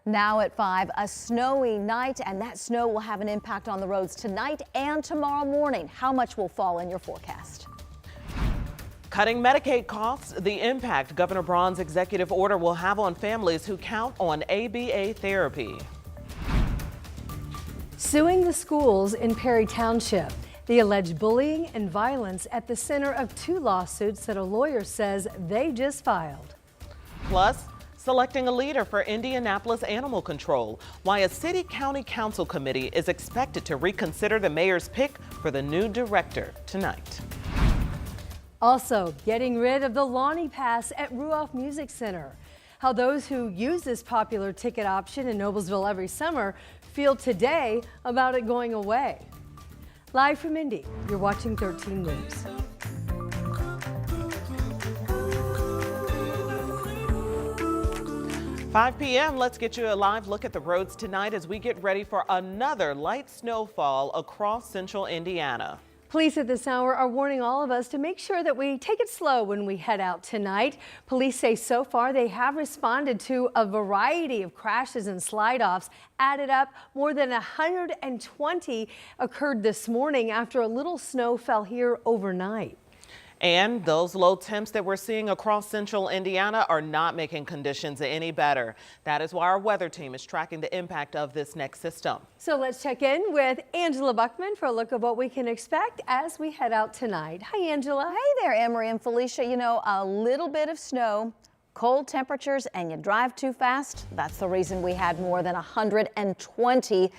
Now at 5, a snowy night, and that snow will have an impact on the roads tonight and tomorrow morning. How much will fall in your forecast? Cutting Medicaid costs, the impact Governor Braun's executive order will have on families who count on ABA therapy. Suing the schools in Perry Township. The alleged bullying and violence at the center of 2 lawsuits that a lawyer says they just filed. Plus, selecting a leader for Indianapolis Animal Control, why a city-county council committee is expected to reconsider the mayor's pick for the new director tonight. Also, getting rid of the Lonnie Pass at Ruoff Music Center. How those who use this popular ticket option in Noblesville every summer feel today about it going away. Live from Indy, you're watching 13 News. $5 p.m. Let's get you a live look at the roads tonight as we get ready for another light snowfall across central Indiana. Police at this hour are warning all of us to make sure that we take it slow when we head out tonight. Police say so far they have responded to a variety of crashes and slide-offs. Added up, more than 120 occurred this morning after a little snow fell here overnight. And those low temps that we're seeing across central Indiana are not making conditions any better. That is why our weather team is tracking the impact of this next system. So let's check in with Angela Buckman for a look at what we can expect as we head out tonight. Hi, Angela. Hey there, Emery and Felicia. You know, a little bit of snow, cold temperatures, and you drive too fast. That's the reason we had more than 120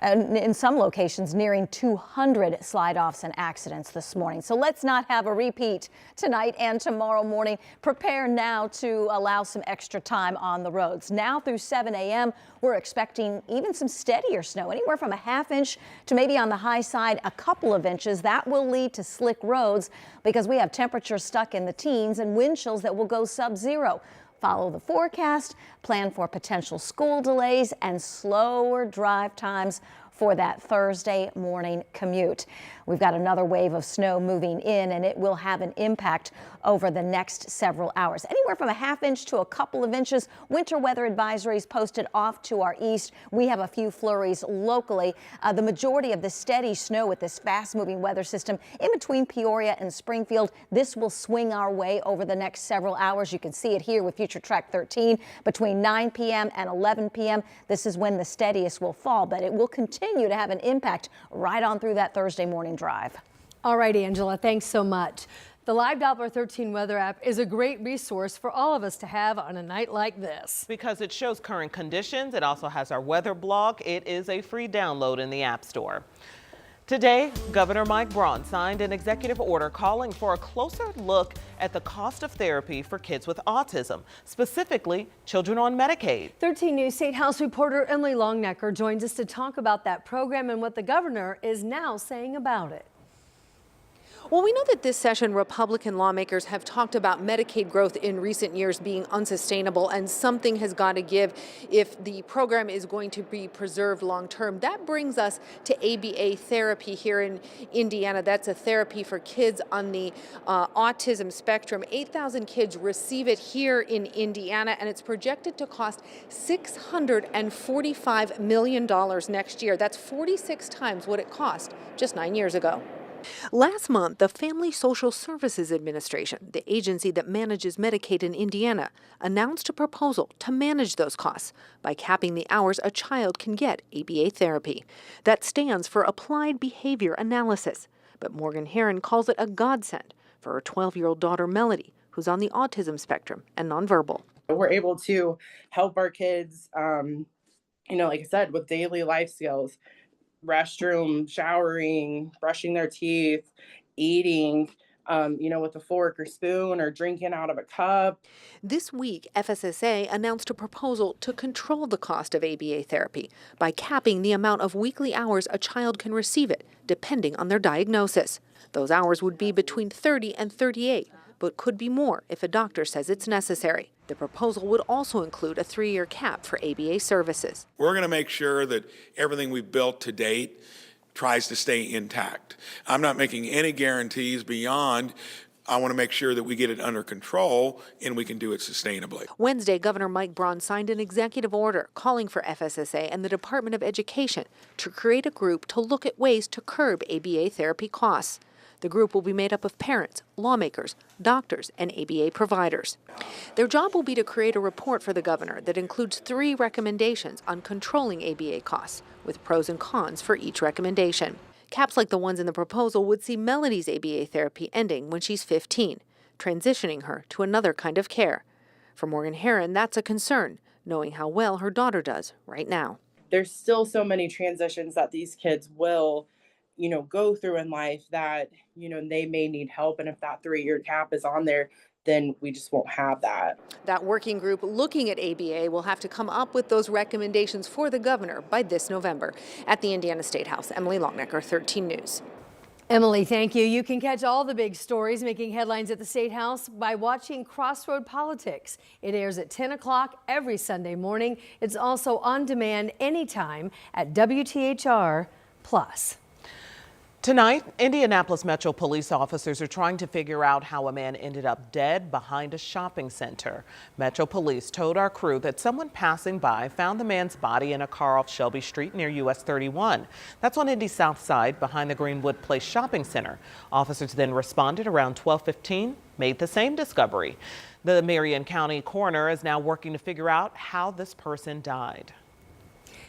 in some locations nearing 200 slide-offs and accidents this morning. So let's not have a repeat tonight and tomorrow morning. Prepare now to allow some extra time on the roads. Now through 7 a.m. we're expecting even some steadier snow, anywhere from a ½ inch to maybe on the high side a couple of inches. That will lead to slick roads because we have temperatures stuck in the teens and wind chills that will go sub-zero. Follow the forecast, plan for potential school delays and slower drive times for that Thursday morning commute. We've got another wave of snow moving in, and it will have an impact over the next several hours. Anywhere from a ½ inch to a couple of inches. Winter weather advisories posted off to our east. We have a few flurries locally. The majority of the steady snow with this fast-moving weather system in between Peoria and Springfield. This will swing our way over the next several hours. You can see it here with Future Track 13 between 9 p.m. and 11 p.m. This is when the steadiest will fall, but it will continue to have an impact right on through that Thursday morning drive. All right, Angela, thanks so much. The Live Doppler 13 weather app is a great resource for all of us to have on a night like this. Because it shows current conditions. It also has our weather blog. It is a free download in the App Store. Today, Governor Mike Braun signed an executive order calling for a closer look at the cost of therapy for kids with autism, specifically children on Medicaid. 13 News State House reporter Emily Longnecker joins us to talk about that program and what the governor is now saying about it. Well, we know that this session Republican lawmakers have talked about Medicaid growth in recent years being unsustainable, and something has got to give if the program is going to be preserved long term. That brings us to ABA therapy here in Indiana. That's a therapy for kids on the autism spectrum. 8,000 kids receive it here in Indiana, and it's projected to cost $645 million next year. That's 46 times what it cost just 9 years ago. Last month, the Family Social Services Administration, the agency that manages Medicaid in Indiana, announced a proposal to manage those costs by capping the hours a child can get ABA therapy. That stands for Applied Behavior Analysis. But Morgan Herron calls it a godsend for her 12-year-old daughter, Melody, who's on the autism spectrum and nonverbal. We're able to help our kids, like I said, with daily life skills. Restroom, showering, brushing their teeth, eating, with a fork or spoon or drinking out of a cup. This week, FSSA announced a proposal to control the cost of ABA therapy by capping the amount of weekly hours a child can receive it, depending on their diagnosis. Those hours would be between 30 and 38, but could be more if a doctor says it's necessary. The proposal would also include a 3-year cap for ABA services. We're going to make sure that everything we've built to date tries to stay intact. I'm not making any guarantees beyond I want to make sure that we get it under control and we can do it sustainably. Wednesday, Governor Mike Braun signed an executive order calling for FSSA and the Department of Education to create a group to look at ways to curb ABA therapy costs. The group will be made up of parents, lawmakers, doctors, and ABA providers. Their job will be to create a report for the governor that includes 3 recommendations on controlling ABA costs, with pros and cons for each recommendation. Caps like the ones in the proposal would see Melody's ABA therapy ending when she's 15, transitioning her to another kind of care. For Morgan Heron, that's a concern, knowing how well her daughter does right now. There's still so many transitions that these kids will, go through in life that, they may need help. And if that 3-year cap is on there, then we just won't have that. That working group looking at ABA will have to come up with those recommendations for the governor by this November. At the Indiana State House, Emily Longnecker, 13 News. Emily, thank you. You can catch all the big stories making headlines at the State House by watching Crossroad Politics. It airs at 10 o'clock every Sunday morning. It's also on demand anytime at WTHR Plus. Tonight, Indianapolis Metro police officers are trying to figure out how a man ended up dead behind a shopping center. Metro police told our crew that someone passing by found the man's body in a car off Shelby Street near US 31. That's on Indy's south side behind the Greenwood Place shopping center. Officers then responded around 12:15, made the same discovery. The Marion County coroner is now working to figure out how this person died.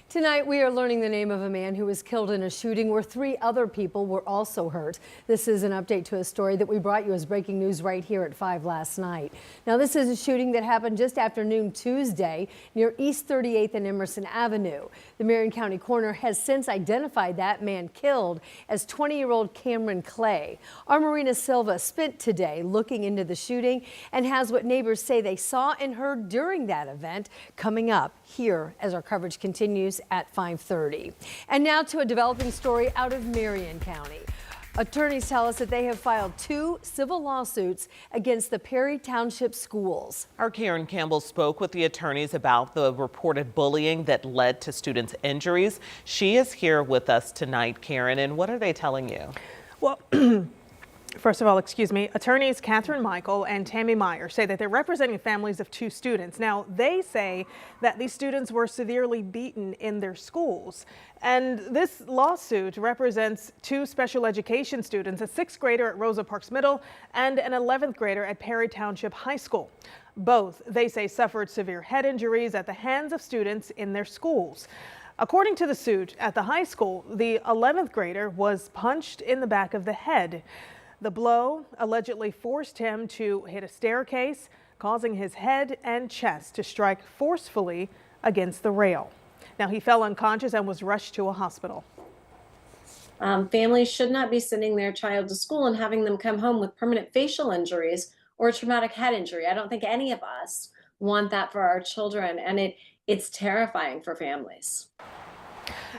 Tonight, we are learning the name of a man who was killed in a shooting where 3 other people were also hurt. This is an update to a story that we brought you as breaking news right here at 5 last night. Now, this is a shooting that happened just after noon Tuesday near East 38th and Emerson Avenue. The Marion County coroner has since identified that man killed as 20-year-old Cameron Clay. Our Marina Silva spent today looking into the shooting and has what neighbors say they saw and heard during that event coming up here as our coverage continues at 5:30. And now to a developing story out of Marion County. Attorneys tell us that they have filed 2 civil lawsuits against the Perry Township schools. Our Karen Campbell spoke with the attorneys about the reported bullying that led to students' injuries. She is here with us tonight, Karen, and what are they telling you? Well, first of all, attorneys Catherine Michael and Tammy Meyer say that they're representing families of 2 students. Now, they say that these students were severely beaten in their schools. And this lawsuit represents 2 special education students, a 6th grader at Rosa Parks Middle and an 11th grader at Perry Township High School. Both, they say, suffered severe head injuries at the hands of students in their schools. According to the suit, at the high school, the 11th grader was punched in the back of the head. The blow allegedly forced him to hit a staircase, causing his head and chest to strike forcefully against the rail. Now, he fell unconscious and was rushed to a hospital. Families should not be sending their child to school and having them come home with permanent facial injuries or traumatic head injury. I don't think any of us want that for our children, and it's terrifying for families.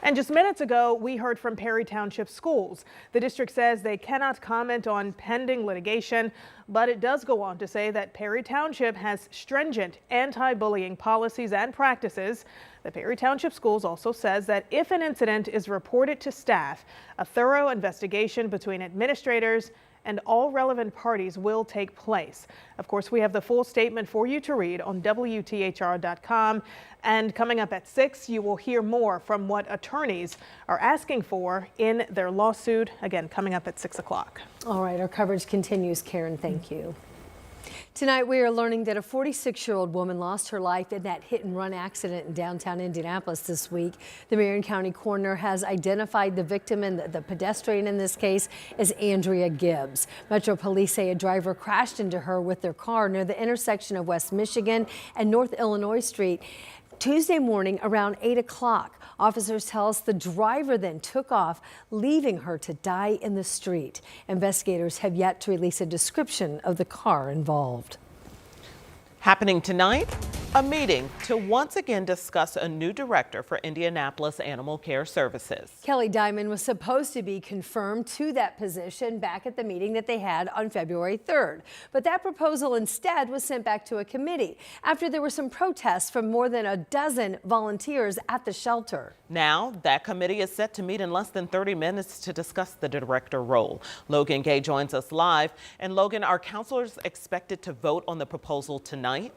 And just minutes ago, we heard from Perry Township Schools. The district says they cannot comment on pending litigation, but it does go on to say that Perry Township has stringent anti-bullying policies and practices. The Perry Township Schools also says that if an incident is reported to staff, a thorough investigation between administrators and all relevant parties will take place. Of course, we have the full statement for you to read on WTHR.com. And coming up at 6, you will hear more from what attorneys are asking for in their lawsuit. Again, coming up at 6 o'clock. All right, our coverage continues. Karen, thank you. Tonight, we are learning that a 46-year-old woman lost her life in that hit-and-run accident in downtown Indianapolis this week. The Marion County coroner has identified the victim and the pedestrian in this case as Andrea Gibbs. Metro police say a driver crashed into her with their car near the intersection of West Michigan and North Illinois Street Tuesday morning around 8 o'clock. Officers tell us the driver then took off, leaving her to die in the street. Investigators have yet to release a description of the car involved. Happening tonight, A meeting to once again discuss a new director for Indianapolis Animal Care Services. Kelly Diamond was supposed to be confirmed to that position back at the meeting that they had on February 3rd. But that proposal instead was sent back to a committee after there were some protests from more than a dozen volunteers at the shelter. Now, that committee is set to meet in less than 30 minutes to discuss the director role. Logan Gay joins us live. And Logan, are counselors expected to vote on the proposal tonight?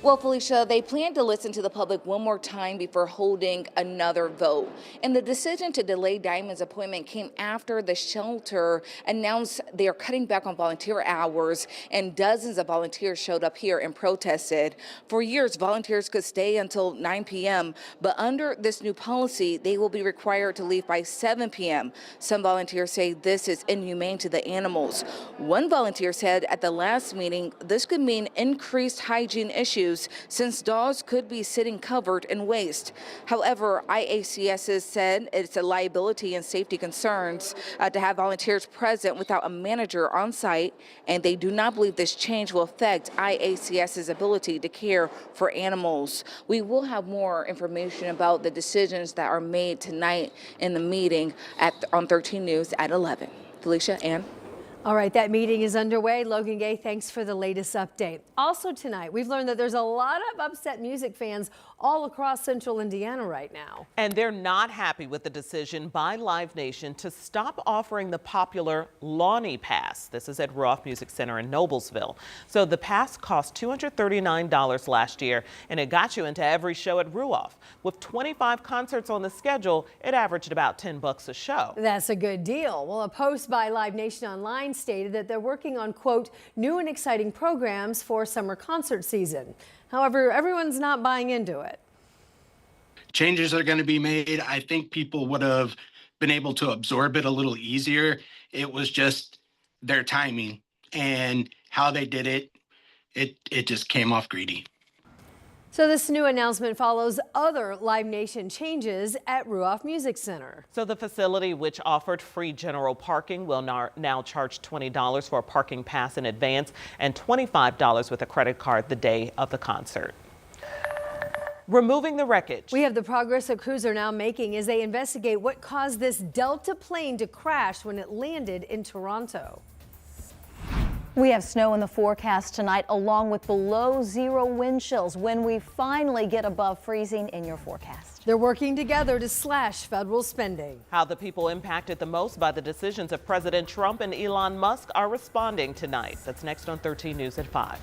Well, Felicia, they plan to listen to the public one more time before holding another vote. And the decision to delay Diamond's appointment came after the shelter announced they are cutting back on volunteer hours, and dozens of volunteers showed up here and protested. For years, volunteers could stay until 9 p.m., but under this new policy, they will be required to leave by 7 p.m. Some volunteers say this is inhumane to the animals. One volunteer said at the last meeting, this could mean increased hygiene issues since dogs could be sitting covered in waste. However, IACS said it's a liability and safety concerns to have volunteers present without a manager on site, and they do not believe this change will affect IACS's ability to care for animals. We will have more information about the decisions that are made tonight in the meeting on 13 News at 11. Felicia, Ann. All right, that meeting is underway. Logan Gay, thanks for the latest update. Also tonight, we've learned that there's a lot of upset music fans all across central Indiana right now. And they're not happy with the decision by Live Nation to stop offering the popular Lonnie Pass. This is at Ruoff Music Center in Noblesville. So the pass cost $239 last year, and it got you into every show at Ruoff. With 25 concerts on the schedule, it averaged about $10 a show. That's a good deal. Well, a post by Live Nation Online stated that they're working on, quote, new and exciting programs for summer concert season. However, everyone's not buying into it. Changes are going to be made. I think people would have been able to absorb it a little easier. It was just their timing and how they did it. It just came off greedy. So this new announcement follows other Live Nation changes at Ruoff Music Center. So the facility, which offered free general parking, will now charge $20 for a parking pass in advance and $25 with a credit card the day of the concert. Removing the wreckage. We have the progress that crews are now making as they investigate what caused this Delta plane to crash when it landed in Toronto. We have snow in the forecast tonight, along with below zero wind chills when we finally get above freezing in your forecast. They're working together to slash federal spending. How the people impacted the most by the decisions of President Trump and Elon Musk are responding tonight. That's next on 13 News at 5.